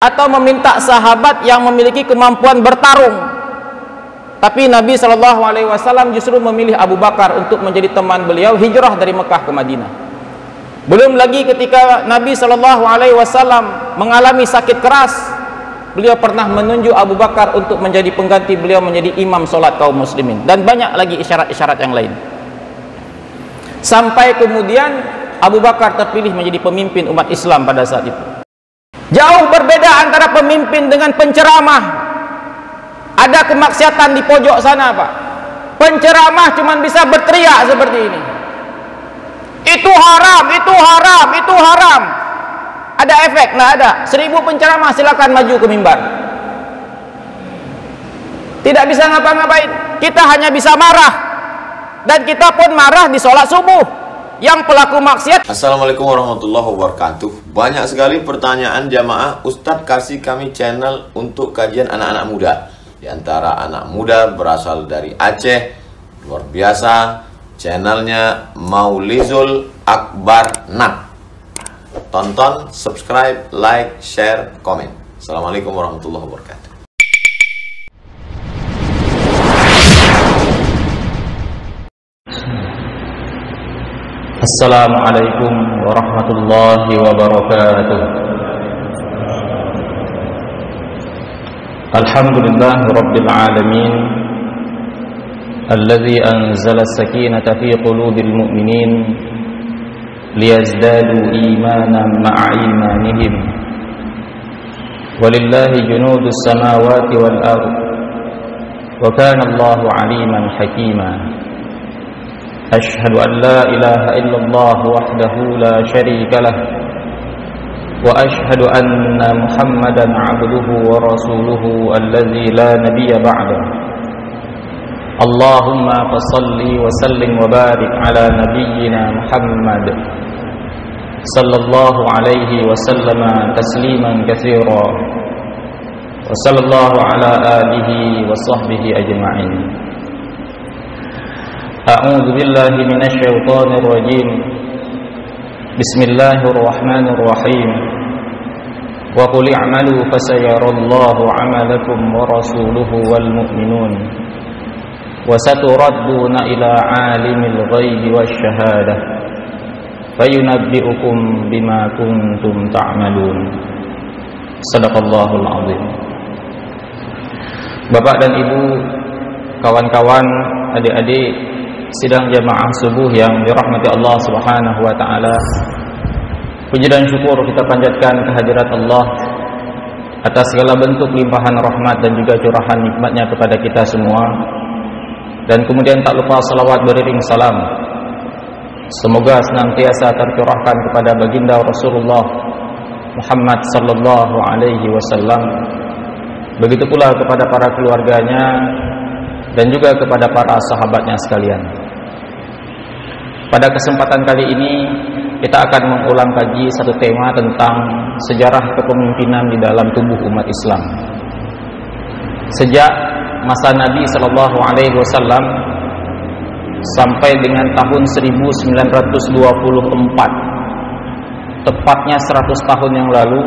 atau meminta sahabat yang memiliki kemampuan bertarung. Tapi Nabi SAW justru memilih Abu Bakar untuk menjadi teman beliau hijrah dari Mekah ke Madinah. Belum lagi ketika Nabi SAW mengalami sakit keras, beliau pernah menunjuk Abu Bakar untuk menjadi pengganti beliau menjadi imam solat kaum muslimin, dan banyak lagi isyarat-isyarat yang lain. Sampai kemudian Abu Bakar terpilih menjadi pemimpin umat Islam pada saat itu. Jauh berbeda antara pemimpin dengan penceramah. Ada kemaksiatan di pojok sana, Pak. Penceramah cuma bisa berteriak seperti ini. Itu haram, itu haram, itu haram. Ada efek? Nggak ada. 1000 penceramah silakan maju ke mimbar. Tidak bisa ngapa-ngapain. Kita hanya bisa marah. Dan kita pun marah di sholat subuh. Yang pelaku maksiat. Assalamualaikum warahmatullahi wabarakatuh. Banyak sekali pertanyaan jamaah, Ustadz kasih kami channel untuk kajian anak-anak muda. Di antara anak muda berasal dari Aceh, luar biasa, channelnya Maulizul Akbar Nat. Tonton, subscribe, like, share, komen. Assalamualaikum warahmatullahi wabarakatuh. Assalamualaikum warahmatullahi wabarakatuh. Alhamdulillah Rabbil Alamin, alladzi anzala as-sakinata fi qulubil mu'minin liyazdadu imanan ma'a imanihim. Walillahi junudus samawati wal ardh wa kana Allahu 'aliman hakima. Ashhadu an la ilaha illallah wahdahu la syarika lah wa ashhadu anna Muhammadan 'abduhu wa rasuluhu alladzi la nabiyya ba'dahu. Allahumma fassalli wa sallim wa barik ala nabiyyina Muhammad sallallahu alaihi wa sallama tasliman katsira wa sallallahu ala alihi wa sahbihi ajma'in. A'udzu billahi minasy syaithanir rajim. Bismillahirrahmanirrahim. Wa qul i'malu fasayarallahu 'amalakum wa rasuluhu wal mu'minun wa saturadduna ila 'alimil ghaibi wasyahadah fayunabbi'ukum bima kuntum ta'malun. Shadaqallahul 'azim. Bapak dan Ibu, kawan-kawan, adik-adik sidang jamaah subuh yang dirahmati Allah Subhanahu wa taala. Puji dan syukur kita panjatkan kehadirat Allah atas segala bentuk limpahan rahmat dan juga curahan nikmatnya kepada kita semua. Dan kemudian tak lupa salawat beriring salam semoga senantiasa tercurahkan kepada baginda Rasulullah Muhammad sallallahu alaihi wasallam. Begitu pula kepada para keluarganya dan juga kepada para sahabatnya sekalian. Pada kesempatan kali ini kita akan mengulang kaji satu tema tentang sejarah kepemimpinan di dalam tubuh umat Islam. Sejak masa Nabi Shallallahu Alaihi Wasallam sampai dengan tahun 1924, tepatnya 100 tahun yang lalu,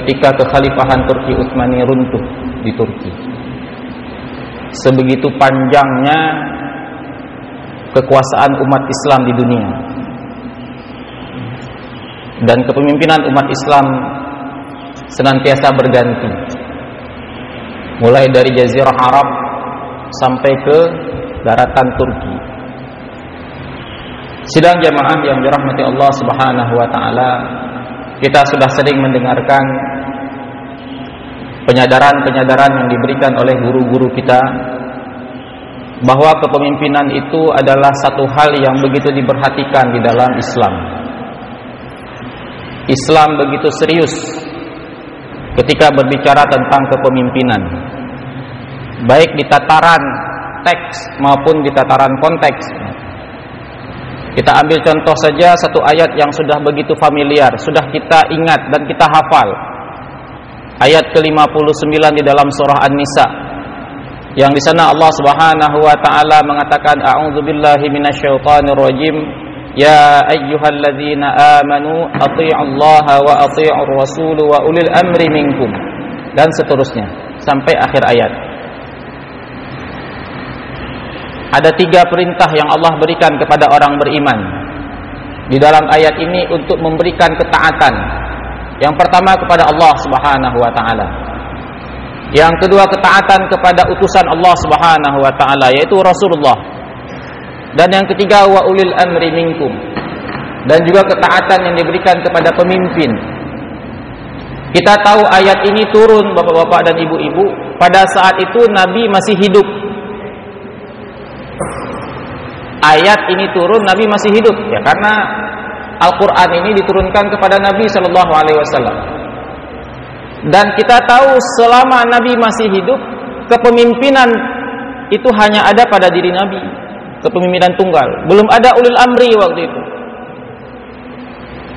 ketika kekhalifahan Turki Utsmani runtuh di Turki. Sebegitu panjangnya kekuasaan umat Islam di dunia, dan kepemimpinan umat Islam senantiasa berganti, mulai dari Jazirah Arab sampai ke daratan Turki. Sidang jamaah yang dirahmati Allah Subhanahu wa taala, kita sudah sering mendengarkan penyadaran-penyadaran yang diberikan oleh guru-guru kita bahwa kepemimpinan itu adalah satu hal yang begitu diperhatikan di dalam Islam. Islam begitu serius ketika berbicara tentang kepemimpinan, baik di tataran teks maupun di tataran konteks. Kita ambil contoh saja satu ayat yang sudah begitu familiar, sudah kita ingat dan kita hafal. Ayat ke-59 di dalam surah An-Nisa, yang di sana Allah Subhanahu wa taala mengatakan, a'udzubillahi minasyaitonir rajim, Ya ayyuhalladzina amanu athi'ullaha wa athi'ur rasul wa ulil amri minkum, dan seterusnya sampai akhir ayat. Ada 3 perintah yang Allah berikan kepada orang beriman di dalam ayat ini untuk memberikan ketaatan. Yang pertama kepada Allah Subhanahu wa taala. Yang kedua ketaatan kepada utusan Allah Subhanahu wa taala yaitu Rasulullah. Dan yang ketiga wa ulil amri minkum. Dan juga ketaatan yang diberikan kepada pemimpin. Kita tahu ayat ini turun bapak-bapak dan ibu-ibu pada saat itu Nabi masih hidup. Ayat ini turun Nabi masih hidup ya, karena Al-Quran ini diturunkan kepada Nabi SAW. Dan kita tahu selama Nabi masih hidup, kepemimpinan itu hanya ada pada diri Nabi, kepemimpinan tunggal. Belum ada ulil amri waktu itu.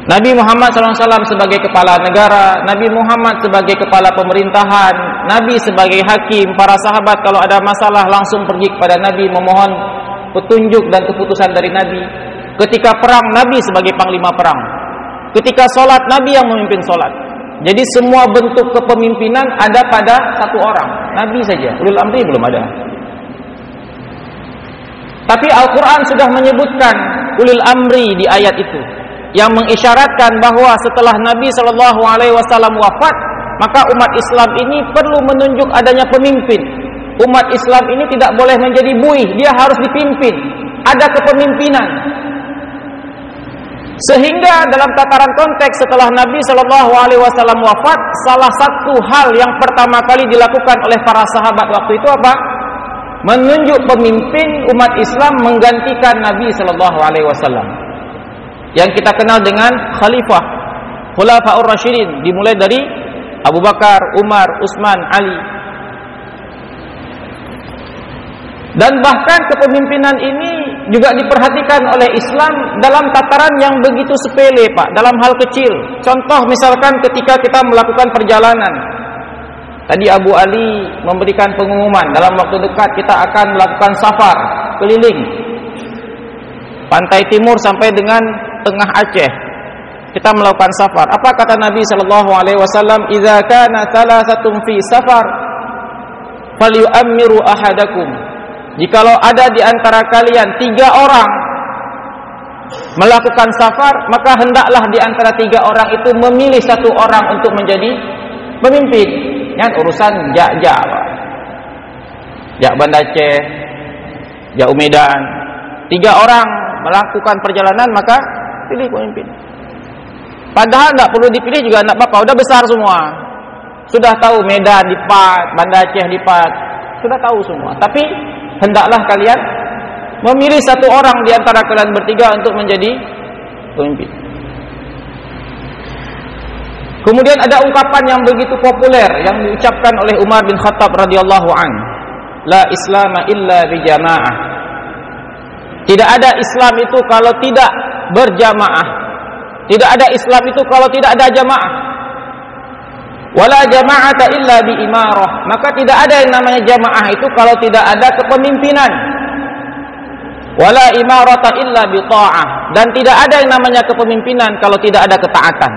Nabi Muhammad SAW sebagai kepala negara, Nabi Muhammad sebagai kepala pemerintahan, Nabi sebagai hakim, para sahabat kalau ada masalah langsung pergi kepada Nabi memohon petunjuk dan keputusan dari Nabi. Ketika perang, Nabi sebagai panglima perang. Ketika sholat, Nabi yang memimpin sholat. Jadi semua bentuk kepemimpinan ada pada satu orang, Nabi saja. Ulul amri belum ada. Tapi Al-Quran sudah menyebutkan ulul amri di ayat itu, yang mengisyaratkan bahwa setelah Nabi SAW wafat, maka umat Islam ini perlu menunjuk adanya pemimpin. Umat Islam ini tidak boleh menjadi buih, dia harus dipimpin. Ada kepemimpinan. Sehingga dalam tataran konteks setelah Nabi SAW wafat, salah satu hal yang pertama kali dilakukan oleh para sahabat waktu itu apa? Menunjuk pemimpin umat Islam menggantikan Nabi SAW. Yang kita kenal dengan khalifah, Khulafaur Rasyidin, dimulai dari Abu Bakar, Umar, Utsman, Ali. Dan bahkan kepemimpinan ini juga diperhatikan oleh Islam dalam tataran yang begitu sepele, Pak, dalam hal kecil. Contoh misalkan ketika kita melakukan perjalanan. Tadi Abu Ali memberikan pengumuman, dalam waktu dekat kita akan melakukan safar keliling pantai timur sampai dengan tengah Aceh. Kita melakukan safar. Apa kata Nabi SAW? Idza kana thalathatun fi safar falyu'ammiru ahadakum. Jikalau ada di antara kalian 3 orang melakukan safar, maka hendaklah di antara 3 orang itu memilih 1 orang untuk menjadi pemimpin. Yang urusan Jak-Jak, Pak. Jak Banda Aceh, Jak Medan. 3 orang melakukan perjalanan, maka pilih pemimpin. Padahal tidak perlu dipilih juga anak bapak, udah besar semua. Sudah tahu Medan dipat, Banda Aceh dipat, sudah tahu semua. Tapi hendaklah kalian memilih 1 orang di antara kalian bertiga untuk menjadi pemimpin. Kemudian ada ungkapan yang begitu populer yang diucapkan oleh Umar bin Khattab radhiyallahu an, la islama illa bijamaah. Tidak ada Islam itu kalau tidak berjamaah. Tidak ada Islam itu kalau tidak ada jamaah. Wala jama'ata illa bi imarah. Maka tidak ada yang namanya jamaah itu kalau tidak ada kepemimpinan. Wala imarata illa bi ta'ah. Dan tidak ada yang namanya kepemimpinan kalau tidak ada ketaatan.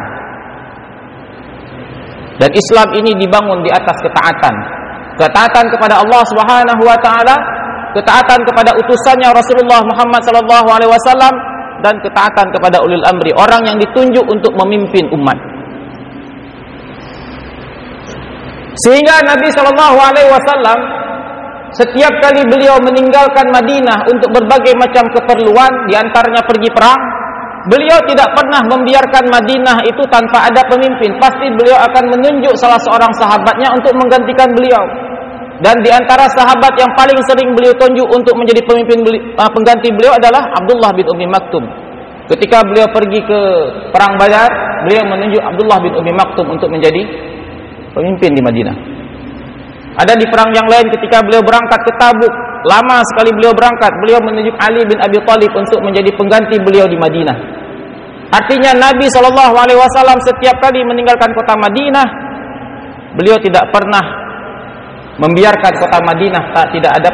Dan Islam ini dibangun di atas ketaatan. Ketaatan kepada Allah Subhanahu wa taala, ketaatan kepada utusannya Rasulullah Muhammad sallallahu alaihi wasallam, dan ketaatan kepada ulil amri, orang yang ditunjuk untuk memimpin umat. Sehingga Nabi sallallahu alaihi wasallam setiap kali beliau meninggalkan Madinah untuk berbagai macam keperluan, di antaranya pergi perang, beliau tidak pernah membiarkan Madinah itu tanpa ada pemimpin. Pasti beliau akan menunjuk salah seorang sahabatnya untuk menggantikan beliau. Dan di antara sahabat yang paling sering beliau tunjuk untuk menjadi pengganti beliau adalah Abdullah bin Ummi Maktum. Ketika beliau pergi ke perang Badar, beliau menunjuk Abdullah bin Ummi Maktum untuk menjadi pemimpin di Madinah. Ada di perang yang lain ketika beliau berangkat ke Tabuk, lama sekali beliau berangkat, beliau menunjuk Ali bin Abi Thalib untuk menjadi pengganti beliau di Madinah. Artinya Nabi SAW setiap kali meninggalkan kota Madinah, beliau tidak pernah membiarkan kota Madinah tidak ada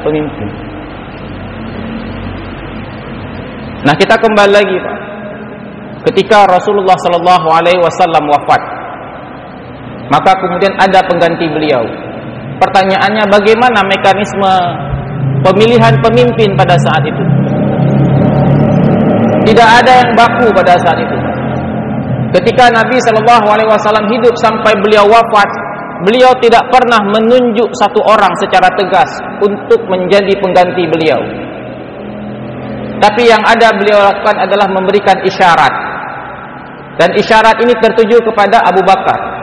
pemimpin. Nah, kita kembali lagi, Pak. Ketika Rasulullah sallallahu alaihi wasallam wafat, maka kemudian ada pengganti beliau. Pertanyaannya, bagaimana mekanisme pemilihan pemimpin pada saat itu? Tidak ada yang baku pada saat itu. Ketika Nabi sallallahu alaihi wasallam hidup sampai beliau wafat, beliau tidak pernah menunjuk satu orang secara tegas untuk menjadi pengganti beliau. Tapi yang ada beliau lakukan adalah memberikan isyarat. Dan isyarat ini tertuju kepada Abu Bakar.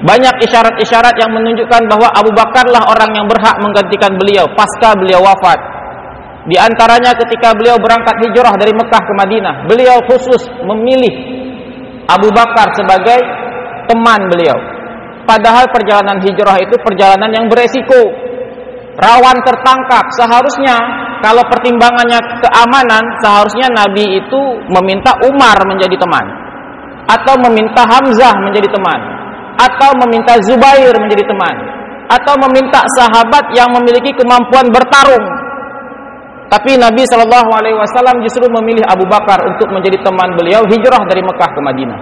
Banyak isyarat-isyarat yang menunjukkan bahwa Abu Bakarlah orang yang berhak menggantikan beliau pasca beliau wafat. Di antaranya ketika beliau berangkat hijrah dari Mekah ke Madinah, beliau khusus memilih Abu Bakar sebagai teman beliau. Padahal perjalanan hijrah itu perjalanan yang beresiko, rawan tertangkap. Seharusnya kalau pertimbangannya keamanan, seharusnya Nabi itu meminta Umar menjadi teman, atau meminta Hamzah menjadi teman, atau meminta Zubair menjadi teman, atau meminta sahabat yang memiliki kemampuan bertarung. Tapi Nabi Shallallahu Alaihi Wasallam justru memilih Abu Bakar untuk menjadi teman beliau hijrah dari Mekah ke Madinah.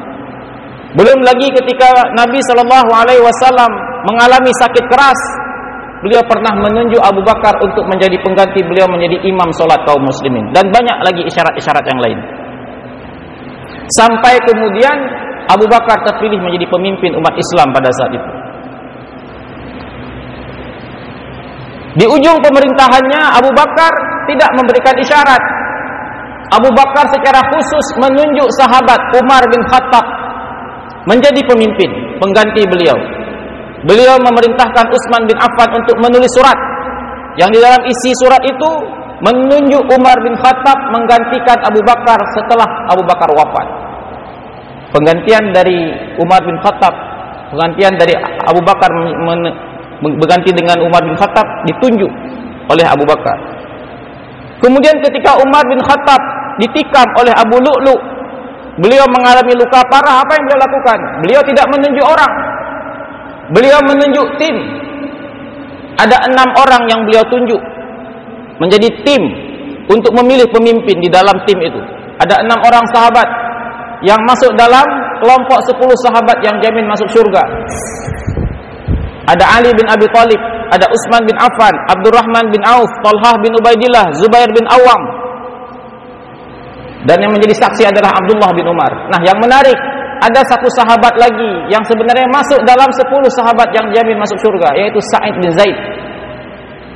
Belum lagi ketika Nabi Shallallahu Alaihi Wasallam mengalami sakit keras, beliau pernah menunjuk Abu Bakar untuk menjadi pengganti beliau menjadi imam solat kaum muslimin, dan banyak lagi isyarat-isyarat yang lain. Sampai kemudian Abu Bakar terpilih menjadi pemimpin umat Islam pada saat itu. Di ujung pemerintahannya, Abu Bakar tidak memberikan isyarat. Abu Bakar secara khusus menunjuk sahabat Umar bin Khattab menjadi pemimpin, pengganti beliau. Beliau memerintahkan Utsman bin Affan untuk menulis surat, yang di dalam isi surat itu menunjuk Umar bin Khattab menggantikan Abu Bakar setelah Abu Bakar wafat. Penggantian dari Umar bin Khattab, penggantian dari Abu Bakar berganti dengan Umar bin Khattab ditunjuk oleh Abu Bakar. Kemudian ketika Umar bin Khattab ditikam oleh Abu Lu'lu', beliau mengalami luka parah. Apa yang beliau lakukan? Beliau tidak menunjuk orang, beliau menunjuk tim. Ada 6 orang yang beliau tunjuk menjadi tim untuk memilih pemimpin di dalam tim itu. Ada 6 orang sahabat yang masuk dalam kelompok 10 sahabat yang jamin masuk surga. Ada Ali bin Abi Thalib, ada Utsman bin Affan, Abdurrahman bin Auf, Talhah bin Ubaidillah, Zubair bin Awam. Dan yang menjadi saksi adalah Abdullah bin Umar. Nah, yang menarik, ada satu sahabat lagi yang sebenarnya masuk dalam 10 sahabat yang jamin masuk surga, yaitu Sa'id bin Zaid.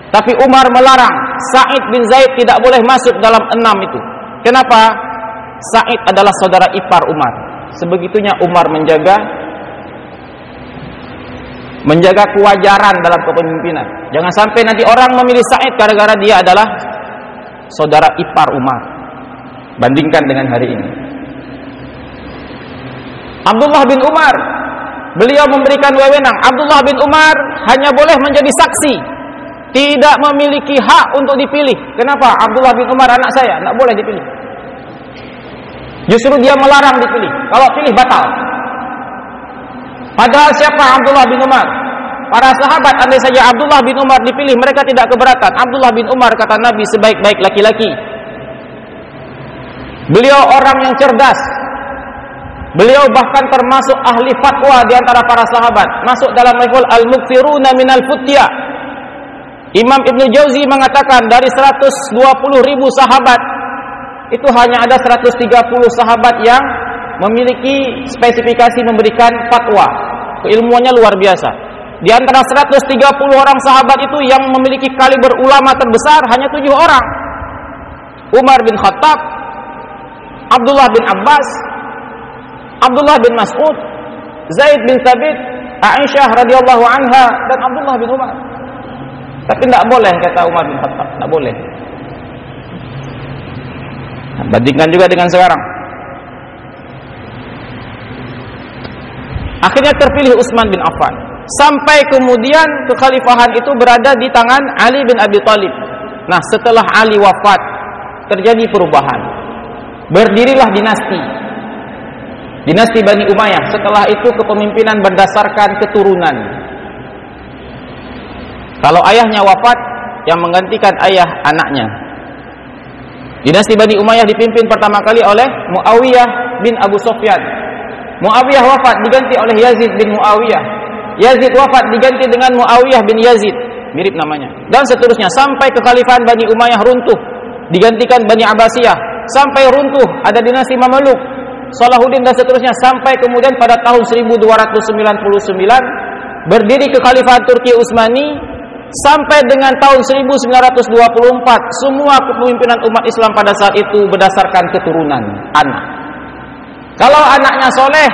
Tapi Umar melarang, Sa'id bin Zaid tidak boleh masuk dalam 6 itu. Kenapa? Sa'id adalah saudara ipar Umar. Sebegitunya Umar menjaga kewajaran dalam kepemimpinan. Jangan sampai nanti orang memilih Sa'id gara-gara dia adalah saudara ipar Umar. Bandingkan dengan hari ini. Abdullah bin Umar, beliau memberikan wewenang. Abdullah bin Umar hanya boleh menjadi saksi, tidak memiliki hak untuk dipilih. Kenapa? Abdullah bin Umar anak saya, tidak boleh dipilih. Justru dia melarang dipilih. Kalau pilih batal. Padahal siapa Abdullah bin Umar? Para sahabat, andai saja Abdullah bin Umar dipilih, mereka tidak keberatan. Abdullah bin Umar, kata Nabi, sebaik-baik laki-laki. Beliau orang yang cerdas. Beliau bahkan termasuk ahli fatwa di antara para sahabat, masuk dalam level al-mukthiruna minal futya. Imam Ibn Jauzi mengatakan dari 120.000 sahabat, itu hanya ada 130 sahabat yang memiliki spesifikasi memberikan fatwa. Keilmuannya luar biasa. Di antara 130 orang sahabat itu yang memiliki kaliber ulama terbesar hanya 7 orang. Umar bin Khattab, Abdullah bin Abbas, Abdullah bin Mas'ud, Zaid bin Thabit, Aisyah radhiyallahu anha, dan Abdullah bin Umar. Tapi tidak boleh, kata Umar bin Khattab, tidak boleh. Nah, bandingkan juga dengan sekarang. Akhirnya terpilih Utsman bin Affan. Sampai kemudian kekhalifahan itu berada di tangan Ali bin Abi Thalib. Nah, setelah Ali wafat, terjadi perubahan. Berdirilah dinasti Bani Umayyah. Setelah itu kepemimpinan berdasarkan keturunan. Kalau ayahnya wafat, yang menggantikan ayah anaknya. Dinasti Bani Umayyah dipimpin pertama kali oleh Muawiyah bin Abu Sufyan. Muawiyah wafat diganti oleh Yazid bin Muawiyah. Yazid wafat diganti dengan Muawiyah bin Yazid, mirip namanya. Dan seterusnya sampai kekhalifahan Bani Umayyah runtuh, digantikan Bani Abbasiyah, sampai runtuh ada dinasti Mameluk, Salahuddin dan seterusnya, sampai kemudian pada tahun 1299 berdiri kekhalifahan Turki Utsmani, sampai dengan tahun 1924 semua kepemimpinan umat Islam pada saat itu berdasarkan keturunan anak. Kalau anaknya soleh,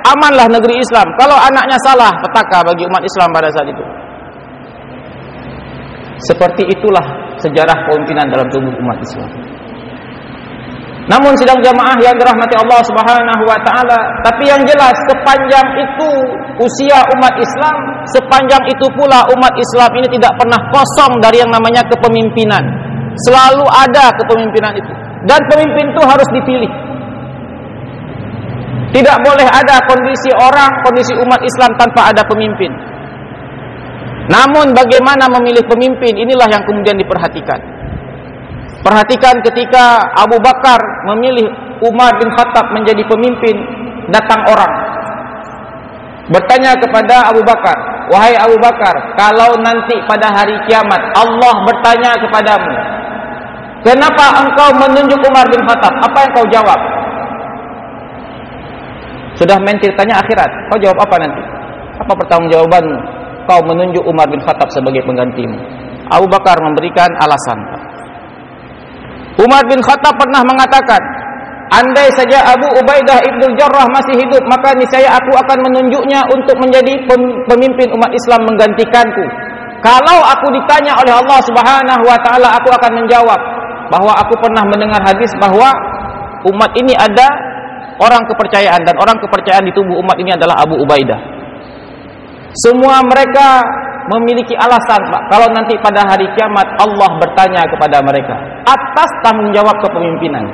amanlah negeri Islam. Kalau anaknya salah, petaka bagi umat Islam pada saat itu. Seperti itulah sejarah kepemimpinan dalam tubuh umat Islam. Namun sidang jamaah yang dirahmati Allah Subhanahu wa taala, tapi yang jelas sepanjang itu usia umat Islam, sepanjang itu pula umat Islam ini tidak pernah kosong dari yang namanya kepemimpinan. Selalu ada kepemimpinan itu. Dan pemimpin itu harus dipilih. Tidak boleh ada kondisi orang, kondisi umat Islam tanpa ada pemimpin. Namun bagaimana memilih pemimpin, inilah yang kemudian diperhatikan. Perhatikan ketika Abu Bakar memilih Umar bin Khattab menjadi pemimpin, datang orang bertanya kepada Abu Bakar, "Wahai Abu Bakar, kalau nanti pada hari kiamat Allah bertanya kepadamu, kenapa engkau menunjuk Umar bin Khattab? Apa yang kau jawab?" Sudah main ceritanya akhirat, kau jawab apa nanti? Apa pertanggungjawabanmu? Kau menunjuk Umar bin Khattab sebagai penggantimu. Abu Bakar memberikan alasan. Umar bin Khattab pernah mengatakan, andai saja Abu Ubaidah ibn Jarrah masih hidup, maka niscaya aku akan menunjuknya untuk menjadi pemimpin umat Islam menggantikanku. Kalau aku ditanya oleh Allah Subhanahu wa taala, aku akan menjawab bahwa aku pernah mendengar hadis bahwa umat ini ada orang kepercayaan, dan orang kepercayaan di tubuh umat ini adalah Abu Ubaidah. Semua mereka memiliki alasan, Pak, kalau nanti pada hari kiamat Allah bertanya kepada mereka atas tanggung jawab kepemimpinan.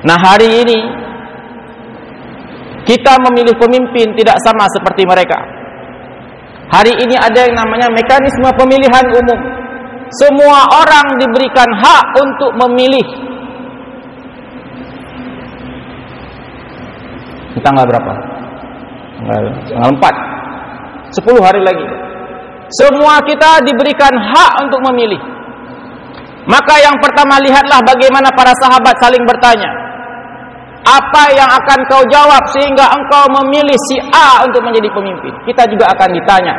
Nah, hari ini kita memilih pemimpin tidak sama seperti mereka. Hari ini ada yang namanya mekanisme pemilihan umum. Semua orang diberikan hak untuk memilih. Tanggal berapa? Tanggal 4. 10 hari lagi. Semua kita diberikan hak untuk memilih. Maka yang pertama, lihatlah bagaimana para sahabat saling bertanya. Apa yang akan kau jawab sehingga engkau memilih si A untuk menjadi pemimpin? Kita juga akan ditanya.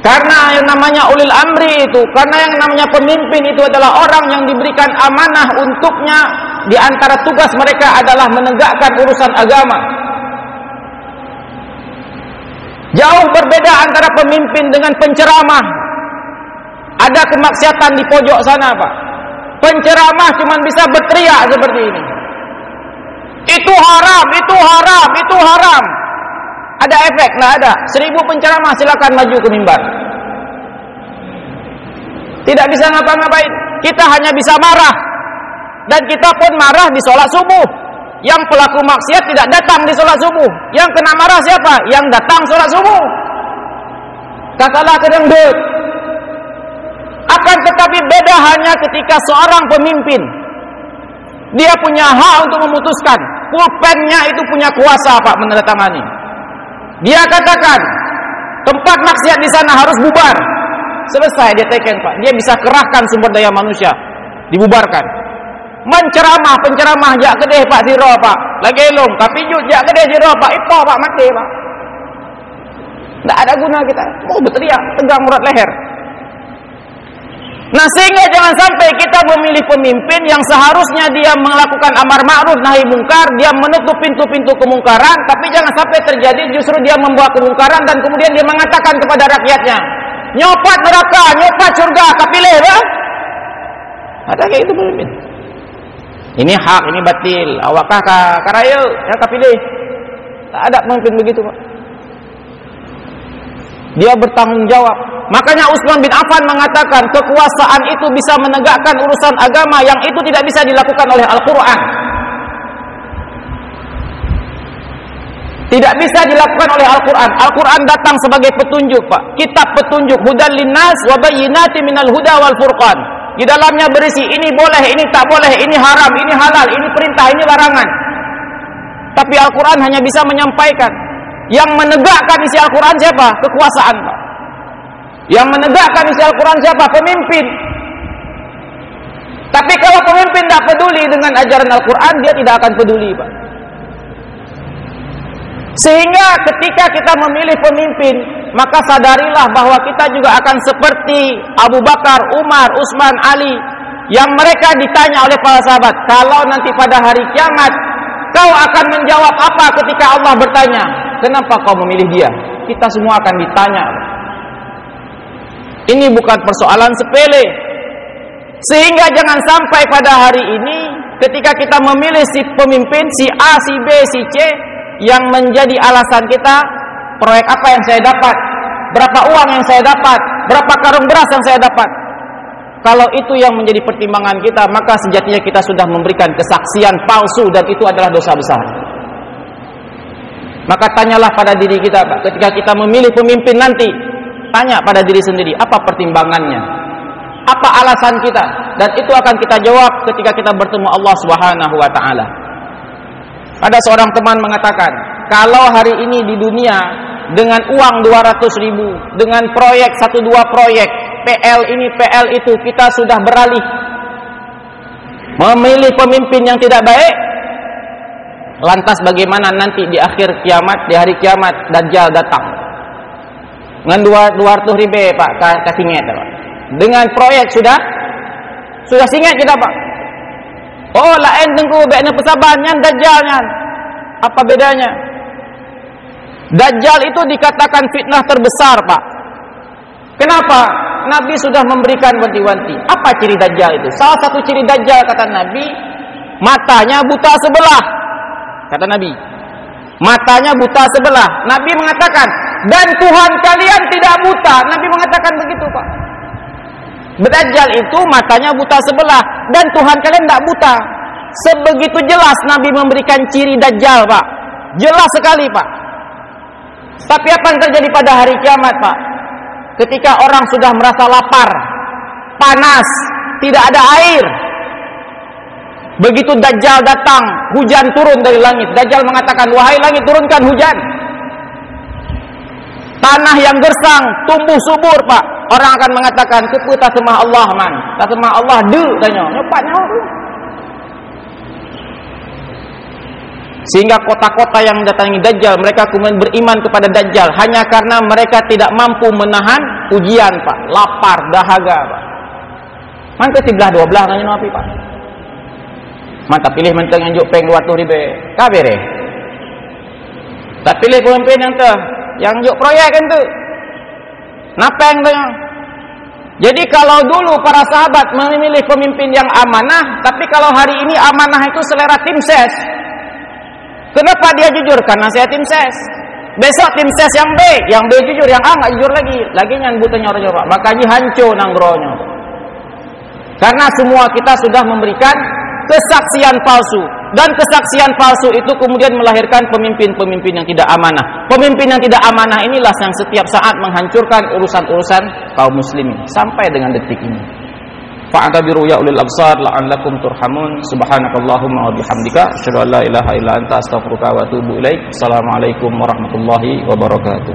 Karena yang namanya ulil amri itu, karena yang namanya pemimpin itu adalah orang yang diberikan amanah untuknya, di antara tugas mereka adalah menegakkan urusan agama. Jauh berbeda antara pemimpin dengan penceramah. Ada kemaksiatan di pojok sana, Pak. Penceramah cuma bisa berteriak seperti ini. Itu haram, itu haram, itu haram. Ada efek? Nggak ada. 1000 penceramah silakan maju ke mimbar. Tidak bisa ngapa-ngapain. Kita hanya bisa marah. Dan kita pun marah di sholat subuh. Yang pelaku maksiat tidak datang di sholat subuh. Yang kena marah siapa? Yang datang sholat subuh. Katalah kedengdut. Akan tetapi beda hanya ketika seorang pemimpin, dia punya hak untuk memutuskan. Pulpennya itu punya kuasa, Pak, menandatangani. Dia katakan tempat maksiat di sana harus bubar. Selesai, dia teken, Pak. Dia bisa kerahkan sumber daya manusia, dibubarkan. Menceramah, penceramah jak kedeh Pak siro, Pak. Lagi elong, tapi jut jak kedeh siro, Pak. Ipo, Pak, mati, Pak. Tidak ada guna kita. Mau berteriak, tegang urat leher. Nah, sehingga jangan sampai kita memilih pemimpin yang seharusnya dia melakukan amar ma'ruf nahi mungkar, dia menutup pintu-pintu kemungkaran, tapi jangan sampai terjadi justru dia membawa kemungkaran dan kemudian dia mengatakan kepada rakyatnya, nyopat neraka, nyopat surga, kapilih, Pak. Ada kayak itu pemimpin. Ini hak, ini batil. Awakkah karayo, ya kapilih. Tak ada pemimpin begitu, Pak. Dia bertanggung jawab. Makanya Utsman bin Affan mengatakan kekuasaan itu bisa menegakkan urusan agama yang itu tidak bisa dilakukan oleh Al-Quran. Tidak bisa dilakukan oleh Al-Quran. Al-Quran datang sebagai petunjuk, Pak. Kitab petunjuk. Hudan linnas wa bayyinatin minal huda wal furqan. Di dalamnya berisi ini boleh, ini tak boleh, ini haram, ini halal, ini perintah, ini larangan. Tapi Al-Quran hanya bisa menyampaikan. Yang menegakkan isi Al-Quran siapa? Kekuasaan, Pak. Yang menegakkan isi Al-Quran siapa? Pemimpin. Tapi kalau pemimpin tidak peduli dengan ajaran Al-Quran, dia tidak akan peduli, Pak. Sehingga ketika kita memilih pemimpin, maka sadarilah bahwa kita juga akan seperti Abu Bakar, Umar, Utsman, Ali, yang mereka ditanya oleh para sahabat, kalau nanti pada hari kiamat kau akan menjawab apa ketika Allah bertanya, kenapa kau memilih dia? Kita semua akan ditanya. Ini bukan persoalan sepele. Sehingga jangan sampai pada hari ini ketika kita memilih si pemimpin, si A, si B, si C, yang menjadi alasan kita, proyek apa yang saya dapat, berapa uang yang saya dapat, berapa karung beras yang saya dapat. Kalau itu yang menjadi pertimbangan kita, maka sejatinya kita sudah memberikan kesaksian palsu, dan itu adalah dosa besar. Maka tanyalah pada diri kita, Pak, ketika kita memilih pemimpin nanti, tanya pada diri sendiri, apa pertimbangannya, apa alasan kita, dan itu akan kita jawab ketika kita bertemu Allah Subhanahu wa Ta'ala. Ada seorang teman mengatakan, kalau hari ini di dunia dengan uang 200.000, dengan proyek 1-2 proyek, PL ini, PL itu, kita sudah beralih memilih pemimpin yang tidak baik, lantas bagaimana nanti di akhir kiamat, di hari kiamat, Dajjal datang dengan 200.000, Pak, kasingit, Pak. Dengan proyek sudah singit kita, Pak. Oh, lain tengku bekna pesabannya Dajjalnya. Apa bedanya? Dajjal itu dikatakan fitnah terbesar, Pak. Kenapa? Nabi sudah memberikan wanti-wanti. Apa ciri Dajjal itu? Salah satu ciri Dajjal, kata Nabi, matanya buta sebelah. Kata Nabi, matanya buta sebelah. Nabi mengatakan, dan Tuhan kalian tidak buta. Nabi mengatakan begitu, Pak. Dajjal itu matanya buta sebelah, dan Tuhan kalian tidak buta. Sebegitu jelas Nabi memberikan ciri Dajjal, Pak. Jelas sekali, Pak. Tapi apa yang terjadi pada hari kiamat, Pak? Ketika orang sudah merasa lapar, panas, tidak ada air, begitu Dajjal datang, hujan turun dari langit. Dajjal mengatakan, wahai langit, turunkan hujan. Tanah yang gersang, tumbuh subur, Pak. Orang akan mengatakan, kepu tak semah Allah, man. Tak semah Allah, tanya. Nyopatnya. Sehingga kota-kota yang mendatangi Dajjal, mereka kemudian beriman kepada Dajjal hanya karena mereka tidak mampu menahan ujian, Pak. Lapar, dahaga, Pak. Mantap sebelah 12 nanya api, Pak. Mantap pilih menteng yang juk peng 200.000. Kabere. Tak pilih pemimpin yang tu, yang juk proyek kan tu. Napeng tu. Jadi kalau dulu para sahabat memilih pemimpin yang amanah, tapi kalau hari ini amanah itu selera tim ses. Kenapa dia jujur? Karena saya tim ses. Besok tim ses yang B jujur, yang A nggak jujur lagi. Lagi nyan butanya orang Jawa. Makanya hancur nanggronya. Karena semua kita sudah memberikan kesaksian palsu, dan kesaksian palsu itu kemudian melahirkan pemimpin-pemimpin yang tidak amanah. Pemimpin yang tidak amanah inilah yang setiap saat menghancurkan urusan-urusan kaum muslimin sampai dengan detik ini. Fa'tabiru ya ulil absar la'allakum turhamun. Subhanakallahumma wa bihamdika asyhadu an la ilaha illa anta astaghfiruka wa atubu ilaik. Assalamualaikum warahmatullahi wabarakatuh.